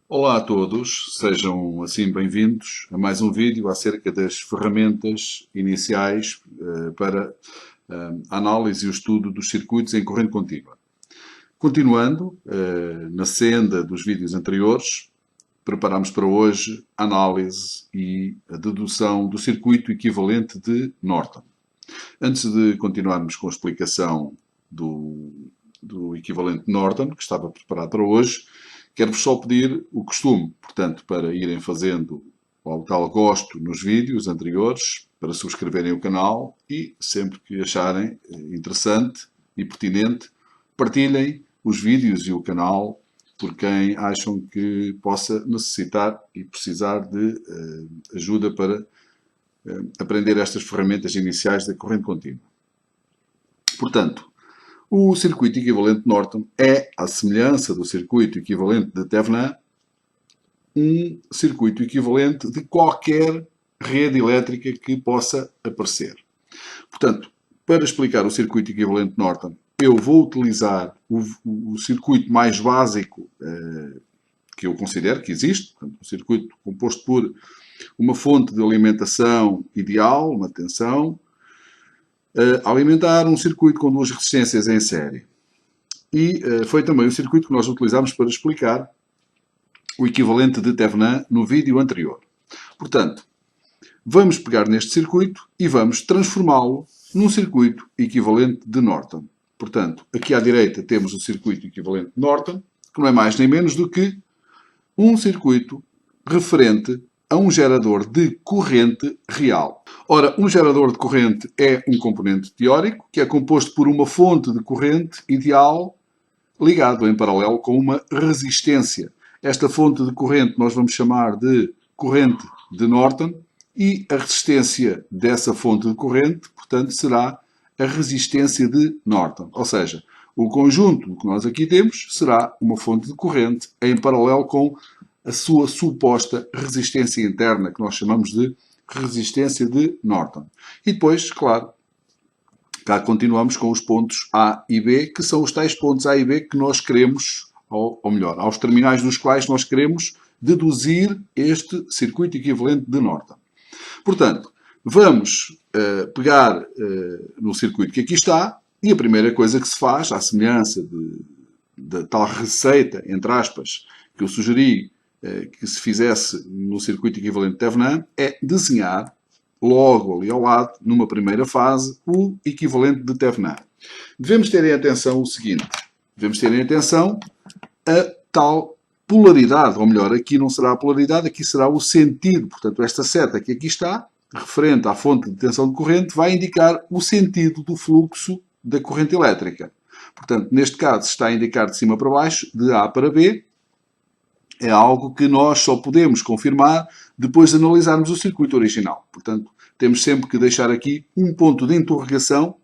Olá a todos, sejam assim bem-vindos a mais um vídeo acerca das ferramentas iniciais para a análise e o estudo dos circuitos em corrente contínua. Continuando na senda dos vídeos anteriores, preparamos para hoje a análise e a dedução do circuito equivalente de Norton. Antes de continuarmos com a explicação do equivalente Norton, que estava preparado para hoje, quero-vos só pedir o costume, portanto, para irem fazendo o tal gosto nos vídeos anteriores, para subscreverem o canal e, sempre que acharem interessante e pertinente, partilhem os vídeos e o canal por quem acham que possa necessitar e precisar de ajuda para aprender estas ferramentas iniciais da corrente contínua. Portanto, o circuito equivalente Norton é, à semelhança do circuito equivalente de Thevenin, um circuito equivalente de qualquer rede elétrica que possa aparecer. Portanto, para explicar o circuito equivalente Norton, eu vou utilizar o circuito mais básico que eu considero que existe, portanto, um circuito composto por uma fonte de alimentação ideal, uma tensão, alimentar um circuito com duas resistências em série. E foi também o circuito que nós utilizamos para explicar o equivalente de Thevenin no vídeo anterior. Portanto, vamos pegar neste circuito e vamos transformá-lo num circuito equivalente de Norton. Portanto, aqui à direita temos o circuito equivalente de Norton, que não é mais nem menos do que um circuito referente a um gerador de corrente real. Ora, um gerador de corrente é um componente teórico que é composto por uma fonte de corrente ideal ligado em paralelo com uma resistência. Esta fonte de corrente nós vamos chamar de corrente de Norton e a resistência dessa fonte de corrente, portanto, será a resistência de Norton. Ou seja, o conjunto que nós aqui temos será uma fonte de corrente em paralelo com a sua suposta resistência interna, que nós chamamos de resistência de Norton. E depois, claro, cá continuamos com os pontos A e B, que são os tais pontos A e B que nós queremos, ou melhor, aos terminais dos quais nós queremos deduzir este circuito equivalente de Norton. Portanto, vamos pegar no circuito que aqui está e a primeira coisa que se faz, à semelhança da tal receita, entre aspas, que eu sugeri que se fizesse no circuito equivalente de Thevenin, é desenhar logo ali ao lado, numa primeira fase, o equivalente de Thevenin. Devemos ter em atenção o seguinte, devemos ter em atenção a tal polaridade, ou melhor, aqui não será a polaridade, aqui será o sentido. Portanto, esta seta que aqui está, referente à fonte de tensão de corrente, vai indicar o sentido do fluxo da corrente elétrica. Portanto, neste caso está a indicar de cima para baixo, de A para B. É algo que nós só podemos confirmar depois de analisarmos o circuito original. Portanto, temos sempre que deixar aqui um ponto de interrogação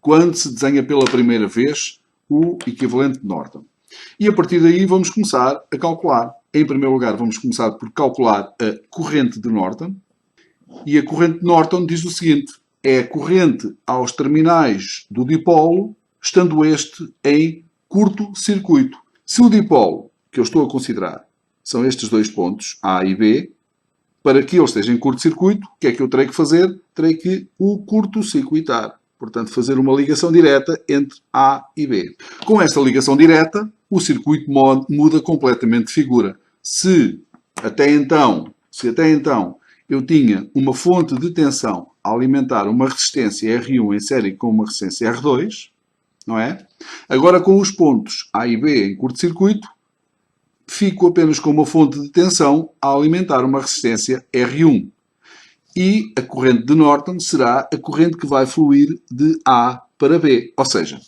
quando se desenha pela primeira vez o equivalente de Norton. E a partir daí vamos começar a calcular. Em primeiro lugar, vamos começar por calcular a corrente de Norton. E a corrente de Norton diz o seguinte: é a corrente aos terminais do dipolo, estando este em curto-circuito. Se o dipolo que eu estou a considerar são estes dois pontos, A e B, para que ele esteja em curto-circuito, o que é que eu terei que fazer? Terei que o curto-circuitar. Portanto, fazer uma ligação direta entre A e B. Com essa ligação direta, o circuito muda completamente de figura. Se até então eu tinha uma fonte de tensão a alimentar uma resistência R1 em série com uma resistência R2, não é? Agora, com os pontos A e B em curto-circuito, fico apenas com uma fonte de tensão a alimentar uma resistência R1. E a corrente de Norton será a corrente que vai fluir de A para B. Ou seja,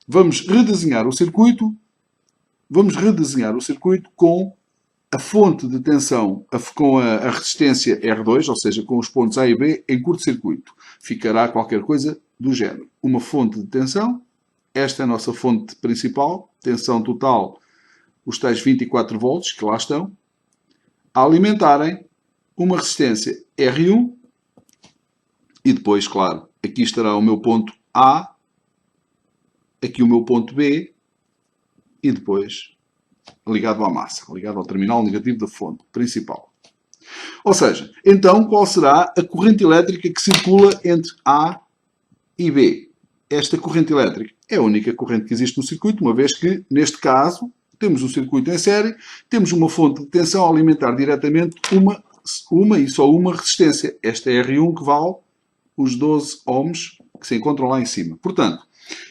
vamos redesenhar o circuito com a fonte de tensão, com a resistência R2, ou seja, com os pontos A e B em curto-circuito. Ficará qualquer coisa do género. Uma fonte de tensão, esta é a nossa fonte principal, tensão total, os tais 24 volts que lá estão, a alimentarem uma resistência R1 e depois, claro, aqui estará o meu ponto A, aqui o meu ponto B e depois ligado à massa, ligado ao terminal negativo da fonte principal. Ou seja, então qual será a corrente elétrica que circula entre A e B? Esta corrente elétrica é a única corrente que existe no circuito, uma vez que, neste caso, temos um circuito em série, temos uma fonte de tensão a alimentar diretamente uma e só uma resistência. Esta é R1 que vale os 12 ohms que se encontram lá em cima. Portanto,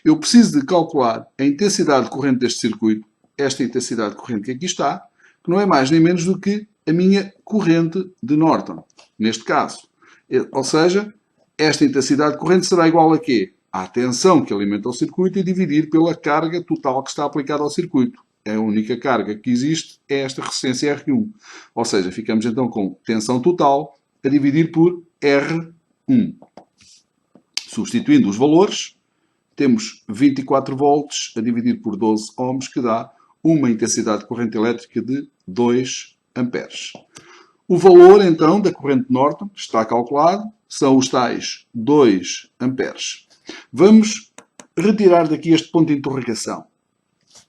eu preciso de calcular a intensidade de corrente deste circuito, esta intensidade de corrente que aqui está, que não é mais nem menos do que a minha corrente de Norton, neste caso. Ou seja, esta intensidade de corrente será igual a quê? À tensão que alimenta o circuito e dividir pela carga total que está aplicada ao circuito. A única carga que existe é esta resistência R1. Ou seja, ficamos então com tensão total a dividir por R1. Substituindo os valores, temos 24 volts a dividir por 12 ohms, que dá uma intensidade de corrente elétrica de 2 amperes. O valor, então, da corrente Norton está calculado, são os tais 2 amperes. Vamos retirar daqui este ponto de interrogação.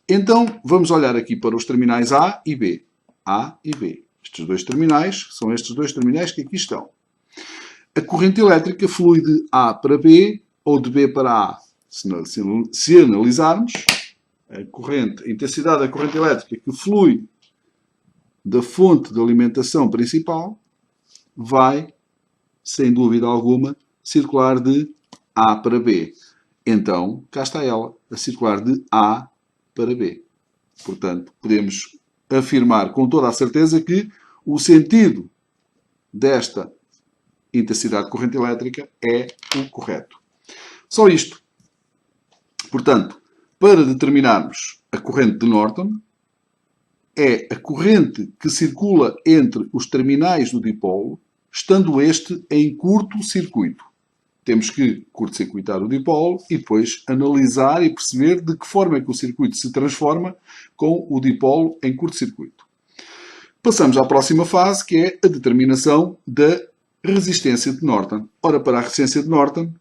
Então, vamos olhar aqui para os terminais A e B. A e B. Estes dois terminais são estes dois terminais que aqui estão. A corrente elétrica flui de A para B ou de B para A. Se analisarmos, a intensidade da corrente elétrica que flui da fonte de alimentação principal vai, sem dúvida alguma, circular de A para B. Então, cá está ela, a circular de A para B. Portanto, podemos afirmar com toda a certeza que o sentido desta intensidade de corrente elétrica é o correto. Só isto. Portanto, para determinarmos a corrente de Norton, é a corrente que circula entre os terminais do dipolo, estando este em curto-circuito. Temos que curto-circuitar o dipolo e depois analisar e perceber de que forma é que o circuito se transforma com o dipolo em curto-circuito. Passamos à próxima fase, que é a determinação da resistência de Norton. Ora, para a resistência de Norton,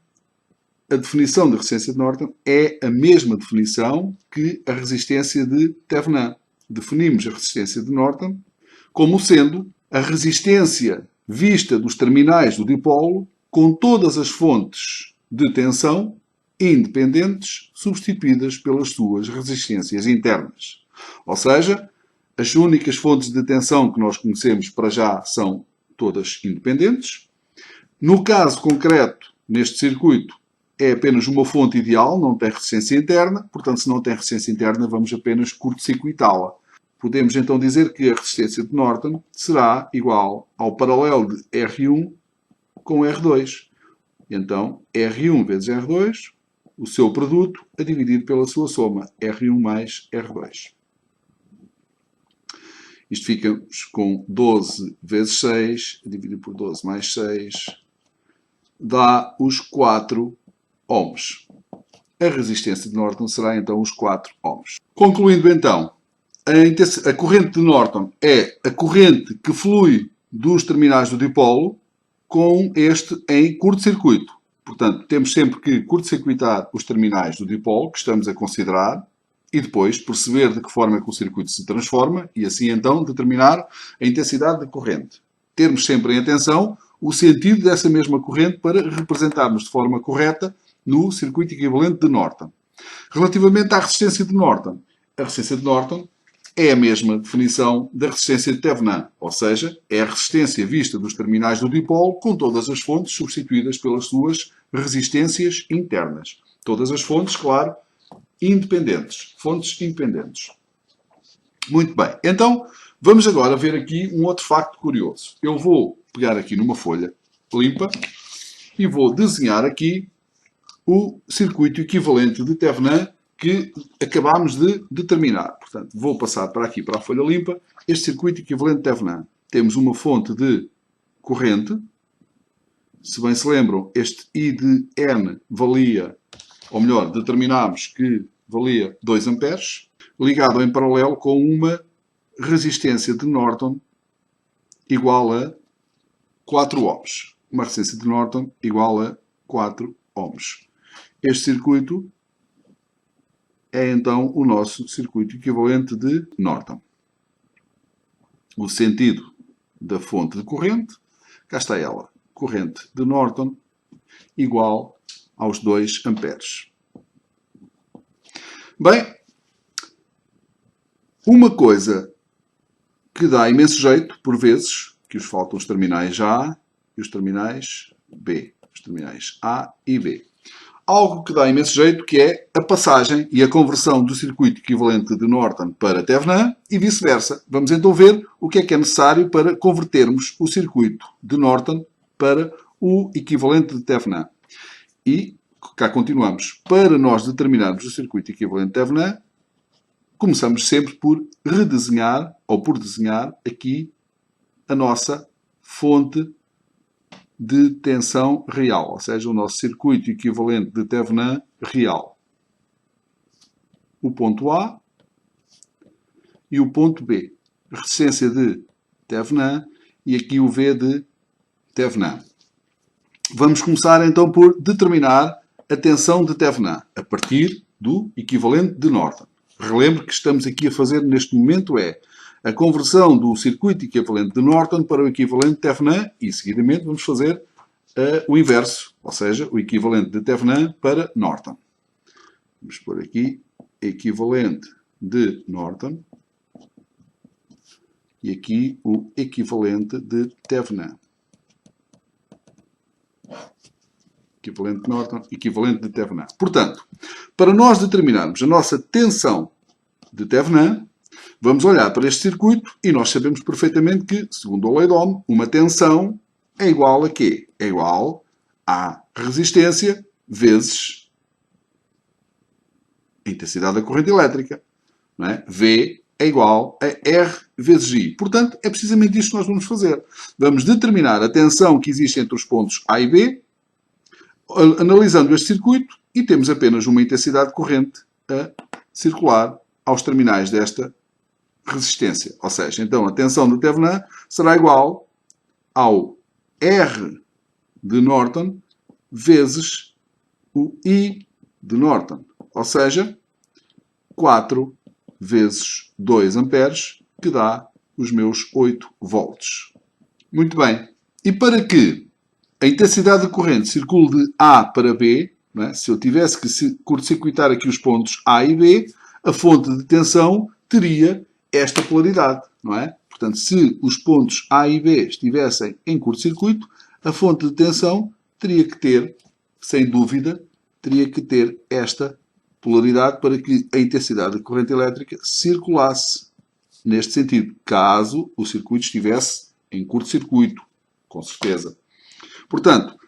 a definição da resistência de Norton é a mesma definição que a resistência de Thevenin. Definimos a resistência de Norton como sendo a resistência vista dos terminais do dipolo com todas as fontes de tensão independentes substituídas pelas suas resistências internas. Ou seja, as únicas fontes de tensão que nós conhecemos para já são todas independentes. No caso concreto, neste circuito, é apenas uma fonte ideal, não tem resistência interna, portanto, se não tem resistência interna, vamos apenas curto-circuitá-la. Podemos então dizer que a resistência de Norton será igual ao paralelo de R1 com R2. Então, R1 vezes R2, o seu produto, a dividir pela sua soma, R1 mais R2. Isto fica com 12 vezes 6, dividido por 12 mais 6, dá os 4 ohms. A resistência de Norton será então os 4 ohms. Concluindo então, a corrente de Norton é a corrente que flui dos terminais do dipolo com este em curto-circuito. Portanto, temos sempre que curto-circuitar os terminais do dipolo que estamos a considerar e depois perceber de que forma é que o circuito se transforma e assim então determinar a intensidade da corrente. Termos sempre em atenção o sentido dessa mesma corrente para representarmos de forma correta no circuito equivalente de Norton. Relativamente à resistência de Norton, a resistência de Norton é a mesma definição da resistência de Thevenin, ou seja, é a resistência vista dos terminais do dipolo com todas as fontes substituídas pelas suas resistências internas. Todas as fontes, claro, independentes. Fontes independentes. Muito bem. Então, vamos agora ver aqui um outro facto curioso. Eu vou pegar aqui numa folha limpa e vou desenhar aqui o circuito equivalente de Thevenin que acabámos de determinar. Portanto, vou passar para aqui, para a folha limpa, este circuito equivalente de Thevenin. Temos uma fonte de corrente. Se bem se lembram, este I de N valia, ou melhor, determinámos que valia 2 amperes, ligado em paralelo com uma resistência de Norton igual a 4 ohms. Uma resistência de Norton igual a 4 ohms. Este circuito é então o nosso circuito equivalente de Norton. O sentido da fonte de corrente, cá está ela, corrente de Norton igual aos 2 amperes. Bem, uma coisa que dá imenso jeito, por vezes, que os faltam os terminais A e os terminais B. Os terminais A e B. Algo que dá imenso jeito, que é a passagem e a conversão do circuito equivalente de Norton para Thevenin e vice-versa. Vamos então ver o que é necessário para convertermos o circuito de Norton para o equivalente de Thevenin. E cá continuamos. Para nós determinarmos o circuito equivalente de Thevenin, começamos sempre por redesenhar, ou por desenhar aqui a nossa fonte de tensão real, ou seja, o nosso circuito equivalente de Thevenin real. O ponto A e o ponto B. Resistência de Thevenin e aqui o V de Thevenin. Vamos começar então por determinar a tensão de Thevenin a partir do equivalente de Norton. Relembre que estamos aqui a fazer neste momento é a conversão do circuito equivalente de Norton para o equivalente de Thevenin e, seguidamente, vamos fazer o inverso, ou seja, o equivalente de Thevenin para Norton. Vamos pôr aqui equivalente de Norton e aqui o equivalente de Thevenin. Equivalente de Norton, equivalente de Thevenin. Portanto, para nós determinarmos a nossa tensão de Thevenin, vamos olhar para este circuito e nós sabemos perfeitamente que, segundo a lei de Ohm, uma tensão é igual a quê? É igual à resistência vezes a intensidade da corrente elétrica. Não é? V é igual a R vezes I. Portanto, é precisamente isto que nós vamos fazer. Vamos determinar a tensão que existe entre os pontos A e B, analisando este circuito, e temos apenas uma intensidade de corrente a circular aos terminais desta resistência. Ou seja, então a tensão de Thevenin será igual ao R de Norton vezes o I de Norton. Ou seja, 4 vezes 2 amperes, que dá os meus 8 volts. Muito bem. E para que a intensidade de corrente circule de A para B, não é? Se eu tivesse que curto-circuitar aqui os pontos A e B, a fonte de tensão teria esta polaridade, não é? Portanto, se os pontos A e B estivessem em curto-circuito, a fonte de tensão teria que ter, sem dúvida, teria que ter esta polaridade para que a intensidade de corrente elétrica circulasse neste sentido, caso o circuito estivesse em curto-circuito, com certeza. Portanto,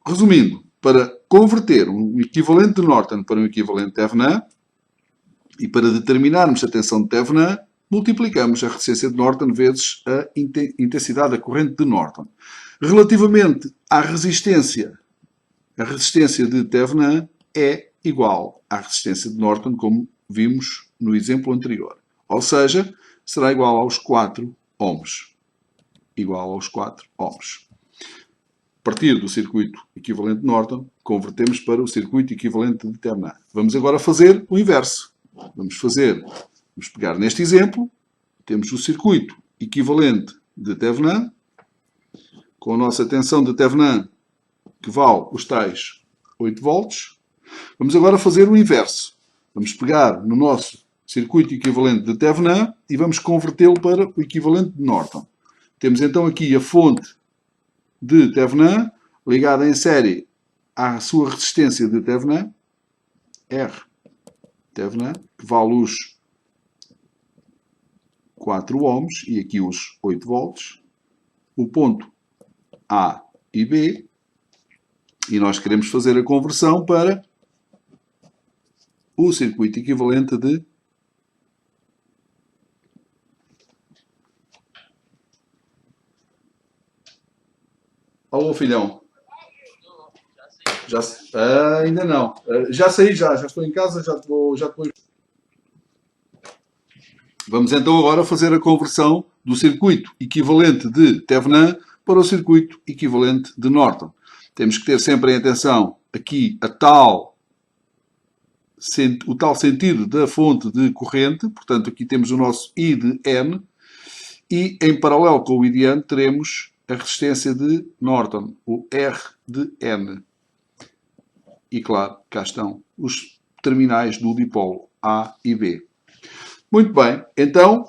resumindo, para converter um equivalente de Norton para um equivalente de Thevenin e para determinarmos a tensão de Thevenin, multiplicamos a resistência de Norton vezes a intensidade da corrente de Norton. Relativamente à resistência, a resistência de Thevenin é igual à resistência de Norton, como vimos no exemplo anterior. Ou seja, será igual aos 4 ohms. Igual aos 4 ohms. A partir do circuito equivalente de Norton, convertemos para o circuito equivalente de Thevenin. Vamos agora fazer o inverso. Vamos pegar neste exemplo, temos o circuito equivalente de Thevenin, com a nossa tensão de Thevenin, que vale os tais 8 volts. Vamos agora fazer o inverso. Vamos pegar no nosso circuito equivalente de Thevenin e vamos convertê-lo para o equivalente de Norton. Temos então aqui a fonte de Thevenin ligada em série à sua resistência de Thevenin, R Thevenin, que vale os 4 ohms e aqui os 8 volts, o ponto A e B, e nós queremos fazer a conversão para o circuito equivalente de Alô, filhão. Ainda não. Já saí, já estou em casa, já depois. Vamos então agora fazer a conversão do circuito equivalente de Thevenin para o circuito equivalente de Norton. Temos que ter sempre em atenção aqui a tal o tal sentido da fonte de corrente, portanto aqui temos o nosso I de N, e em paralelo com o I de N teremos a resistência de Norton, o R de N. E claro, cá estão os terminais do dipolo A e B. Muito bem, então,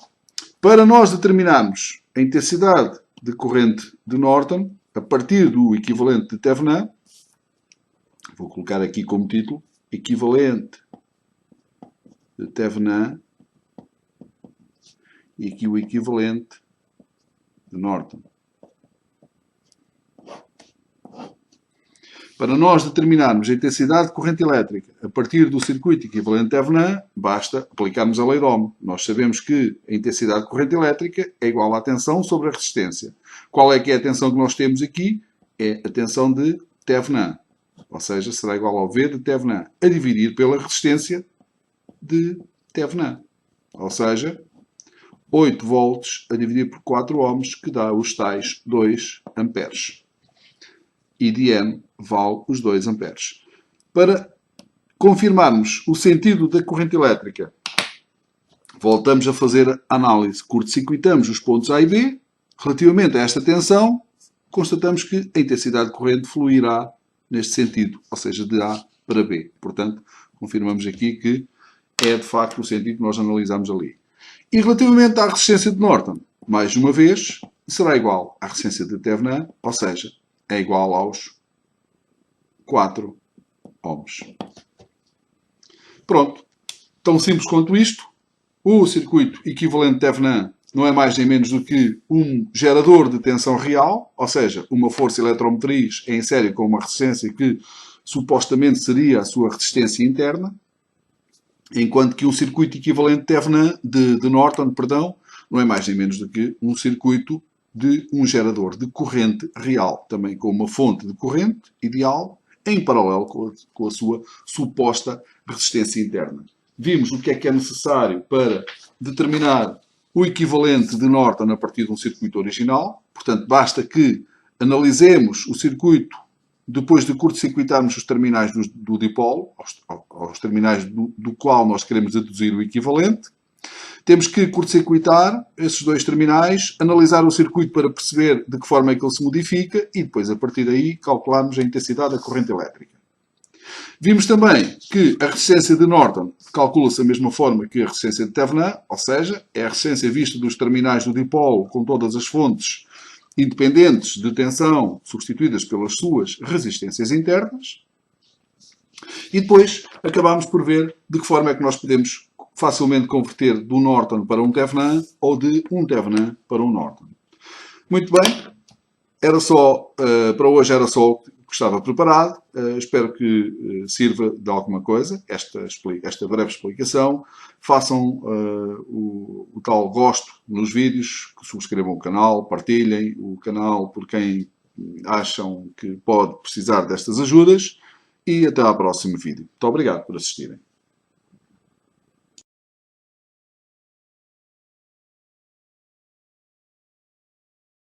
para nós determinarmos a intensidade de corrente de Norton, a partir do equivalente de Thevenin, vou colocar aqui como título, equivalente de Thevenin, e aqui o equivalente de Norton. Para nós determinarmos a intensidade de corrente elétrica a partir do circuito equivalente de Thevenin, basta aplicarmos a lei de Ohm. Nós sabemos que a intensidade de corrente elétrica é igual à tensão sobre a resistência. Qual é que é a tensão que nós temos aqui? É a tensão de Thevenin. Ou seja, será igual ao V de Thevenin a dividir pela resistência de Thevenin. Ou seja, 8 volts a dividir por 4 ohms, que dá os tais 2 amperes. I de N vale os 2 amperes. Para confirmarmos o sentido da corrente elétrica, voltamos a fazer a análise. Curto-circuitamos os pontos A e B. Relativamente a esta tensão, constatamos que a intensidade de corrente fluirá neste sentido, ou seja, de A para B. Portanto, confirmamos aqui que é de facto o sentido que nós analisamos ali. E relativamente à resistência de Norton, mais uma vez, será igual à resistência de Thevenin, ou seja, é igual aos 4 ohms. Pronto. Tão simples quanto isto. O circuito equivalente de Thevenin não é mais nem menos do que um gerador de tensão real, ou seja, uma força eletromotriz em série com uma resistência que supostamente seria a sua resistência interna, enquanto que um circuito equivalente de Thevenin, de Norton, perdão, não é mais nem menos do que um circuito de um gerador de corrente real, também com uma fonte de corrente ideal, em paralelo com a sua suposta resistência interna. Vimos o que é necessário para determinar o equivalente de Norton a partir de um circuito original. Portanto, basta que analisemos o circuito depois de curto-circuitarmos os terminais do dipolo, aos terminais do qual nós queremos deduzir o equivalente. Temos que curto-circuitar esses 2 terminais, analisar o circuito para perceber de que forma é que ele se modifica e depois, a partir daí, calcularmos a intensidade da corrente elétrica. Vimos também que a resistência de Norton calcula-se da mesma forma que a resistência de Thevenin, ou seja, é a resistência vista dos terminais do dipolo com todas as fontes independentes de tensão substituídas pelas suas resistências internas. E depois acabámos por ver de que forma é que nós podemos facilmente converter do Norton para um Thevenin ou de um Thevenin para um Norton. Muito bem, para hoje era só o que estava preparado. Espero que sirva de alguma coisa esta breve explicação. Façam o tal gosto nos vídeos, subscrevam o canal, partilhem o canal por quem acham que pode precisar destas ajudas e até ao próximo vídeo. Muito obrigado por assistirem.